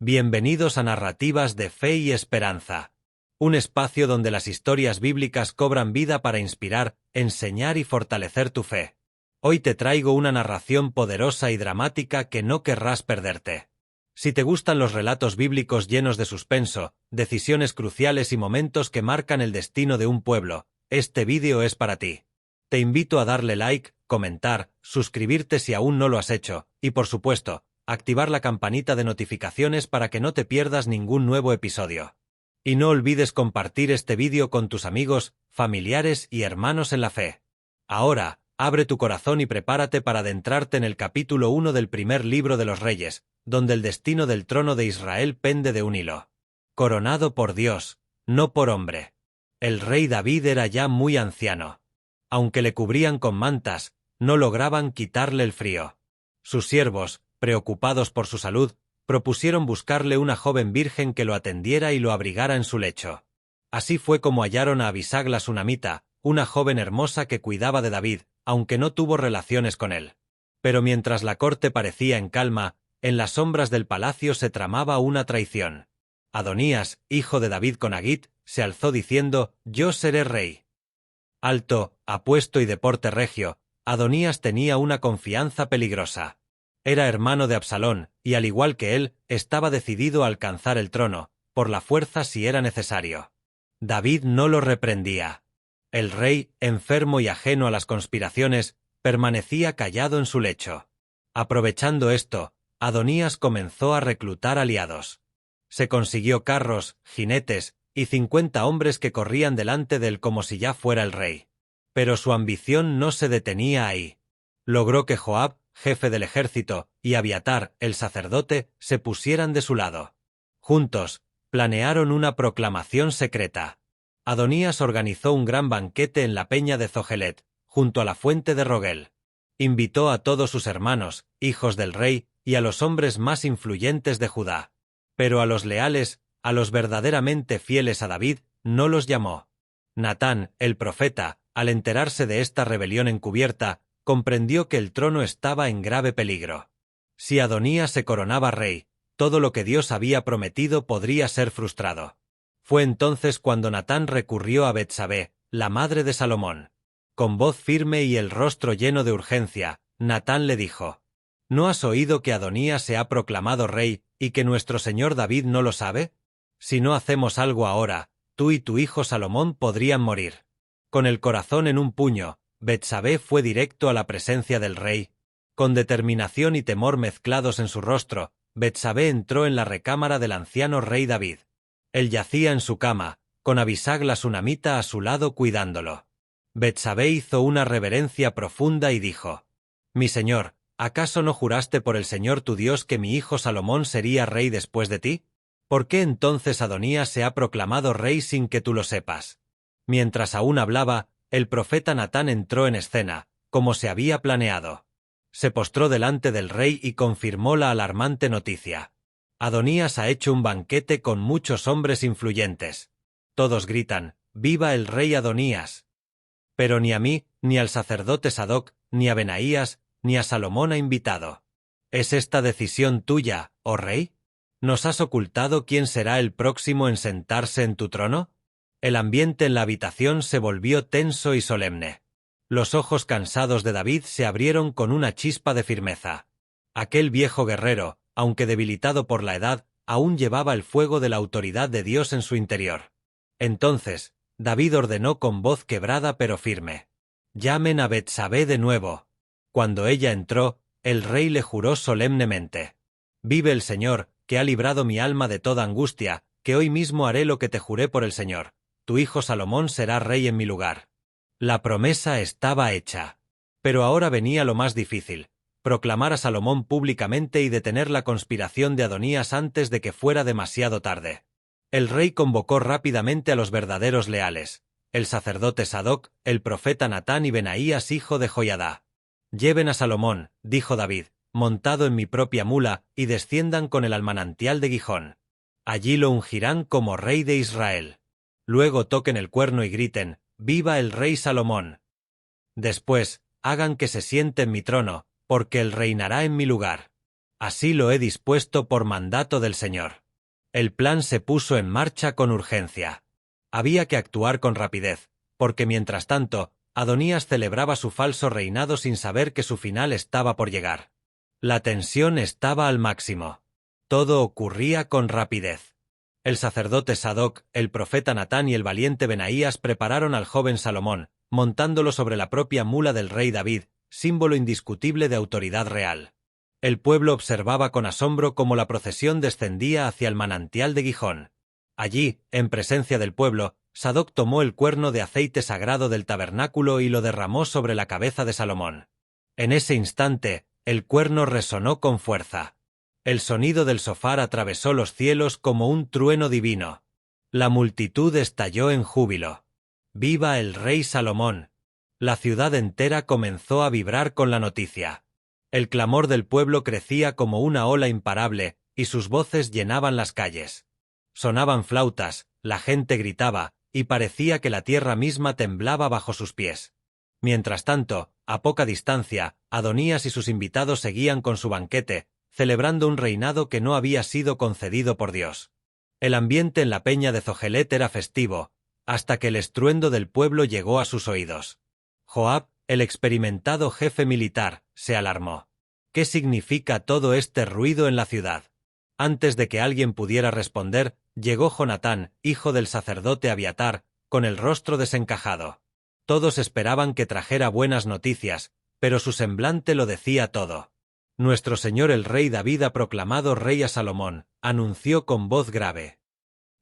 Bienvenidos a Narrativas de Fe y Esperanza, un espacio donde las historias bíblicas cobran vida para inspirar, enseñar y fortalecer tu fe. Hoy te traigo una narración poderosa y dramática que no querrás perderte. Si te gustan los relatos bíblicos llenos de suspenso, decisiones cruciales y momentos que marcan el destino de un pueblo, este vídeo es para ti. Te invito a darle like, comentar, suscribirte si aún no lo has hecho, y por supuesto, activar la campanita de notificaciones para que no te pierdas ningún nuevo episodio. Y no olvides compartir este vídeo con tus amigos, familiares y hermanos en la fe. Ahora, abre tu corazón y prepárate para adentrarte en el capítulo 1 del primer libro de los Reyes, donde el destino del trono de Israel pende de un hilo. Coronado por Dios, no por hombre. El rey David era ya muy anciano. Aunque le cubrían con mantas, no lograban quitarle el frío. Sus siervos, preocupados por su salud, propusieron buscarle una joven virgen que lo atendiera y lo abrigara en su lecho. Así fue como hallaron a Abisag la sunamita, una joven hermosa que cuidaba de David, aunque no tuvo relaciones con él. Pero mientras la corte parecía en calma, en las sombras del palacio se tramaba una traición. Adonías, hijo de David con Agit, se alzó diciendo: «Yo seré rey». Alto, apuesto y de porte regio, Adonías tenía una confianza peligrosa. Era hermano de Absalón, y al igual que él, estaba decidido a alcanzar el trono, por la fuerza si era necesario. David no lo reprendía. El rey, enfermo y ajeno a las conspiraciones, permanecía callado en su lecho. Aprovechando esto, Adonías comenzó a reclutar aliados. Se consiguió carros, jinetes, y 50 hombres que corrían delante de él como si ya fuera el rey. Pero su ambición no se detenía ahí. Logró que Joab, jefe del ejército, y Abiatar, el sacerdote, se pusieran de su lado. Juntos, planearon una proclamación secreta. Adonías organizó un gran banquete en la peña de Zohelet, junto a la fuente de Rogel. Invitó a todos sus hermanos, hijos del rey, y a los hombres más influyentes de Judá. Pero a los leales, a los verdaderamente fieles a David, no los llamó. Natán, el profeta, al enterarse de esta rebelión encubierta, comprendió que el trono estaba en grave peligro. Si Adonías se coronaba rey, todo lo que Dios había prometido podría ser frustrado. Fue entonces cuando Natán recurrió a Betsabé, la madre de Salomón. Con voz firme y el rostro lleno de urgencia, Natán le dijo: «¿No has oído que Adonías se ha proclamado rey y que nuestro señor David no lo sabe? Si no hacemos algo ahora, tú y tu hijo Salomón podrían morir». Con el corazón en un puño, Betsabé fue directo a la presencia del rey. Con determinación y temor mezclados en su rostro, Betsabé entró en la recámara del anciano rey David. Él yacía en su cama, con Abisag la sunamita a su lado cuidándolo. Betsabé hizo una reverencia profunda y dijo: «Mi señor, ¿acaso no juraste por el Señor tu Dios que mi hijo Salomón sería rey después de ti? ¿Por qué entonces Adonías se ha proclamado rey sin que tú lo sepas?» Mientras aún hablaba, el profeta Natán entró en escena, como se había planeado. Se postró delante del rey y confirmó la alarmante noticia. Adonías ha hecho un banquete con muchos hombres influyentes. Todos gritan: «¡Viva el rey Adonías!». Pero ni a mí, ni al sacerdote Sadoc, ni a Benaías, ni a Salomón ha invitado. ¿Es esta decisión tuya, oh rey? ¿Nos has ocultado quién será el próximo en sentarse en tu trono? El ambiente en la habitación se volvió tenso y solemne. Los ojos cansados de David se abrieron con una chispa de firmeza. Aquel viejo guerrero, aunque debilitado por la edad, aún llevaba el fuego de la autoridad de Dios en su interior. Entonces, David ordenó con voz quebrada pero firme: «Llamen a Betsabé de nuevo». Cuando ella entró, el rey le juró solemnemente: «Vive el Señor, que ha librado mi alma de toda angustia, que hoy mismo haré lo que te juré por el Señor. Tu hijo Salomón será rey en mi lugar». La promesa estaba hecha. Pero ahora venía lo más difícil: proclamar a Salomón públicamente y detener la conspiración de Adonías antes de que fuera demasiado tarde. El rey convocó rápidamente a los verdaderos leales: el sacerdote Sadoc, el profeta Natán y Benaías hijo de Joiadá. «Lleven a Salomón», dijo David, «montado en mi propia mula, y desciendan con él al manantial de Gijón. Allí lo ungirán como rey de Israel. Luego toquen el cuerno y griten: «¡Viva el rey Salomón!». Después, hagan que se siente en mi trono, porque él reinará en mi lugar». Así lo he dispuesto por mandato del Señor. El plan se puso en marcha con urgencia. Había que actuar con rapidez, porque mientras tanto, Adonías celebraba su falso reinado sin saber que su final estaba por llegar. La tensión estaba al máximo. Todo ocurría con rapidez. El sacerdote Sadoc, el profeta Natán y el valiente Benaías prepararon al joven Salomón, montándolo sobre la propia mula del rey David, símbolo indiscutible de autoridad real. El pueblo observaba con asombro cómo la procesión descendía hacia el manantial de Gihón. Allí, en presencia del pueblo, Sadoc tomó el cuerno de aceite sagrado del tabernáculo y lo derramó sobre la cabeza de Salomón. En ese instante, el cuerno resonó con fuerza. El sonido del shofar atravesó los cielos como un trueno divino. La multitud estalló en júbilo. ¡Viva el rey Salomón! La ciudad entera comenzó a vibrar con la noticia. El clamor del pueblo crecía como una ola imparable, y sus voces llenaban las calles. Sonaban flautas, la gente gritaba, y parecía que la tierra misma temblaba bajo sus pies. Mientras tanto, a poca distancia, Adonías y sus invitados seguían con su banquete, celebrando un reinado que no había sido concedido por Dios. El ambiente en la peña de Zohelet era festivo, hasta que el estruendo del pueblo llegó a sus oídos. Joab, el experimentado jefe militar, se alarmó. ¿Qué significa todo este ruido en la ciudad? Antes de que alguien pudiera responder, llegó Jonatán, hijo del sacerdote Abiatar, con el rostro desencajado. Todos esperaban que trajera buenas noticias, pero su semblante lo decía todo. Nuestro señor el rey David ha proclamado rey a Salomón, anunció con voz grave.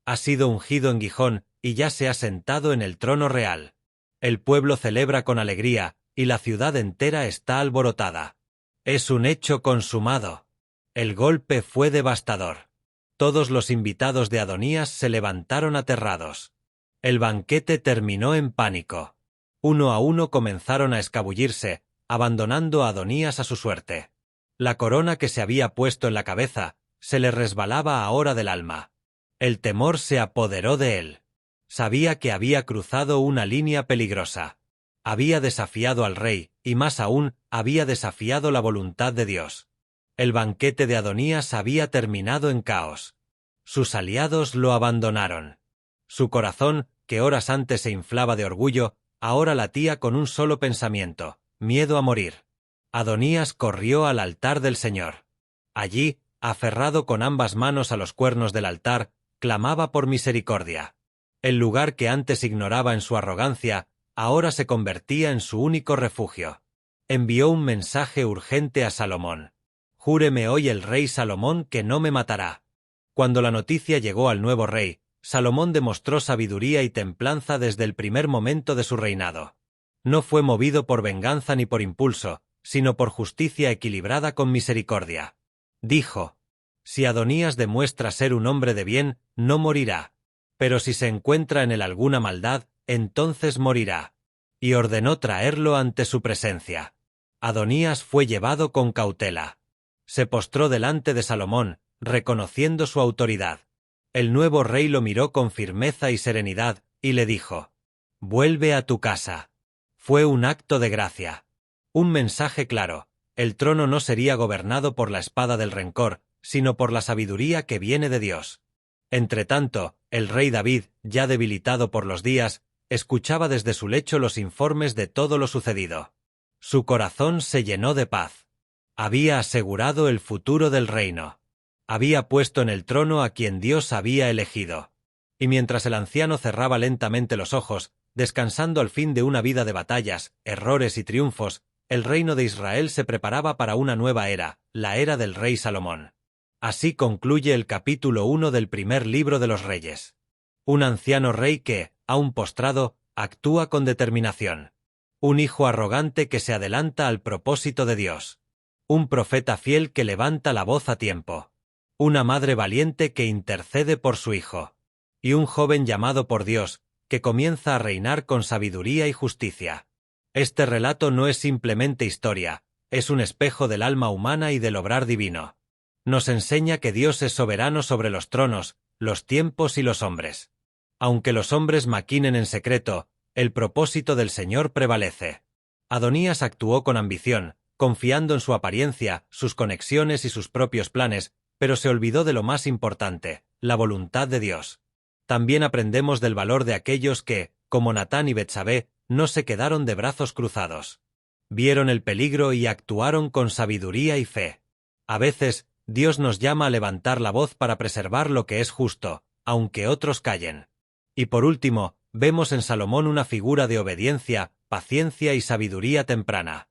Ha sido ungido en Gihón, y ya se ha sentado en el trono real. El pueblo celebra con alegría, y la ciudad entera está alborotada. Es un hecho consumado. El golpe fue devastador. Todos los invitados de Adonías se levantaron aterrados. El banquete terminó en pánico. Uno a uno comenzaron a escabullirse, abandonando a Adonías a su suerte. La corona que se había puesto en la cabeza se le resbalaba ahora del alma. El temor se apoderó de él. Sabía que había cruzado una línea peligrosa. Había desafiado al rey, y más aún, había desafiado la voluntad de Dios. El banquete de Adonías había terminado en caos. Sus aliados lo abandonaron. Su corazón, que horas antes se inflaba de orgullo, ahora latía con un solo pensamiento: miedo a morir. Adonías corrió al altar del Señor. Allí, aferrado con ambas manos a los cuernos del altar, clamaba por misericordia. El lugar que antes ignoraba en su arrogancia, ahora se convertía en su único refugio. Envió un mensaje urgente a Salomón. Júreme hoy el rey Salomón que no me matará. Cuando la noticia llegó al nuevo rey, Salomón demostró sabiduría y templanza desde el primer momento de su reinado. No fue movido por venganza ni por impulso, sino por justicia equilibrada con misericordia. Dijo: si Adonías demuestra ser un hombre de bien, no morirá. Pero si se encuentra en él alguna maldad, entonces morirá. Y ordenó traerlo ante su presencia. Adonías fue llevado con cautela. Se postró delante de Salomón, reconociendo su autoridad. El nuevo rey lo miró con firmeza y serenidad, y le dijo: vuelve a tu casa. Fue un acto de gracia. Un mensaje claro: el trono no sería gobernado por la espada del rencor, sino por la sabiduría que viene de Dios. Entretanto, el rey David, ya debilitado por los días, escuchaba desde su lecho los informes de todo lo sucedido. Su corazón se llenó de paz. Había asegurado el futuro del reino. Había puesto en el trono a quien Dios había elegido. Y mientras el anciano cerraba lentamente los ojos, descansando al fin de una vida de batallas, errores y triunfos, el reino de Israel se preparaba para una nueva era, la era del rey Salomón. Así concluye el capítulo 1 del primer libro de los Reyes. Un anciano rey que, aún postrado, actúa con determinación. Un hijo arrogante que se adelanta al propósito de Dios. Un profeta fiel que levanta la voz a tiempo. Una madre valiente que intercede por su hijo. Y un joven llamado por Dios, que comienza a reinar con sabiduría y justicia. Este relato no es simplemente historia, es un espejo del alma humana y del obrar divino. Nos enseña que Dios es soberano sobre los tronos, los tiempos y los hombres. Aunque los hombres maquinen en secreto, el propósito del Señor prevalece. Adonías actuó con ambición, confiando en su apariencia, sus conexiones y sus propios planes, pero se olvidó de lo más importante, la voluntad de Dios. También aprendemos del valor de aquellos que, como Natán y Betsabé, no se quedaron de brazos cruzados. Vieron el peligro y actuaron con sabiduría y fe. A veces, Dios nos llama a levantar la voz para preservar lo que es justo, aunque otros callen. Y por último, vemos en Salomón una figura de obediencia, paciencia y sabiduría temprana.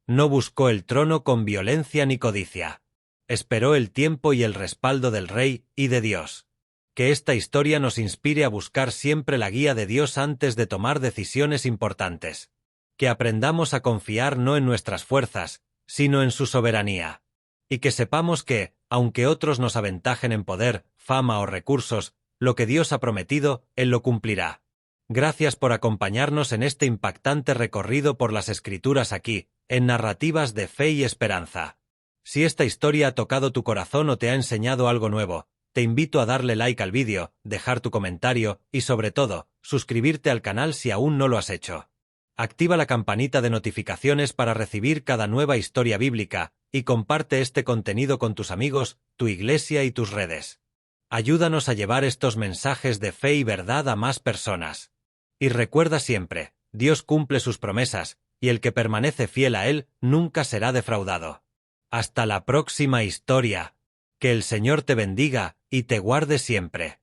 No buscó el trono con violencia ni codicia. Esperó el tiempo y el respaldo del rey y de Dios. Que esta historia nos inspire a buscar siempre la guía de Dios antes de tomar decisiones importantes. Que aprendamos a confiar no en nuestras fuerzas, sino en su soberanía. Y que sepamos que, aunque otros nos aventajen en poder, fama o recursos, lo que Dios ha prometido, Él lo cumplirá. Gracias por acompañarnos en este impactante recorrido por las Escrituras aquí, en Narrativas de Fe y Esperanza. Si esta historia ha tocado tu corazón o te ha enseñado algo nuevo, te invito a darle like al vídeo, dejar tu comentario y sobre todo, suscribirte al canal si aún no lo has hecho. Activa la campanita de notificaciones para recibir cada nueva historia bíblica y comparte este contenido con tus amigos, tu iglesia y tus redes. Ayúdanos a llevar estos mensajes de fe y verdad a más personas. Y recuerda siempre, Dios cumple sus promesas, y el que permanece fiel a Él nunca será defraudado. Hasta la próxima historia. Que el Señor te bendiga y te guarde siempre.